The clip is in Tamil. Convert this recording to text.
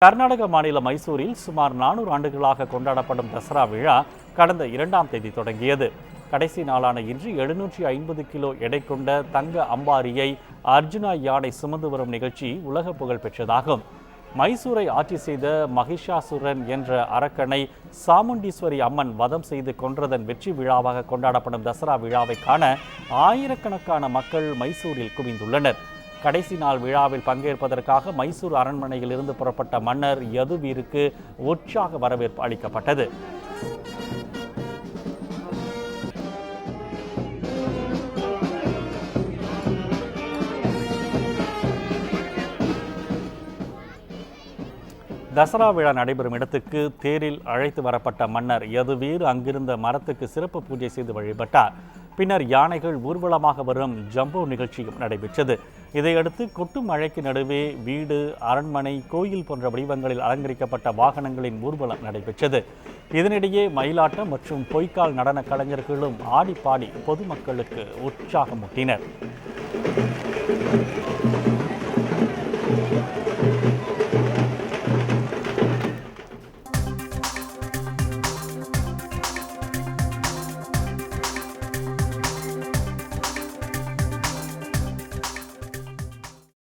கர்நாடக மாநிலம் மைசூரில் சுமார் 400 ஆண்டுகளாக கொண்டாடப்படும் தசரா விழா கடந்த 2ஆம் தேதி தொடங்கியது. கடைசி நாளான இன்று 750 கிலோ எடை கொண்ட தங்க அம்பாரியை அர்ஜுனா யானை சுமந்து வரும் நிகழ்ச்சி உலக புகழ் பெற்றதாகும். மைசூரை ஆட்சி செய்த மகிஷாசுரன் என்ற அரக்கனை சாமுண்டீஸ்வரி அம்மன் வதம் செய்து கொன்றதன் வெற்றி விழாவாக கொண்டாடப்படும் தசரா விழாவை காண ஆயிரக்கணக்கான மக்கள் மைசூரில் குவிந்துள்ளனர். கடைசி நாள் விழாவில் பங்கேற்பதற்காக மைசூர் அரண்மனையில் இருந்து புறப்பட்ட மன்னர் யதுவீருக்கு உற்சாக வரவேற்பு அளிக்கப்பட்டது. தசரா விழா நடைபெறும் இடத்துக்கு தேரில் அழைத்து வரப்பட்ட மன்னர் யதுவீர் அங்கிருந்த மரத்துக்கு சிறப்பு பூஜை செய்து வழிபட்டார். பின்னர் யானைகள் ஊர்வலமாக வரும் ஜம்போ நிகழ்ச்சியும் நடைபெற்றது. இதையடுத்து கொட்டும் மழைக்கு நடுவே வீடு, அரண்மனை, கோயில் போன்ற வடிவங்களில் அலங்கரிக்கப்பட்ட வாகனங்களின் ஊர்வலம் நடைபெற்றது. இதனிடையே மயிலாட்டம் மற்றும் பொய்க்கால் நடன கலைஞர்களும் ஆடிப்பாடி பொதுமக்களுக்கு உற்சாகமூட்டினர்.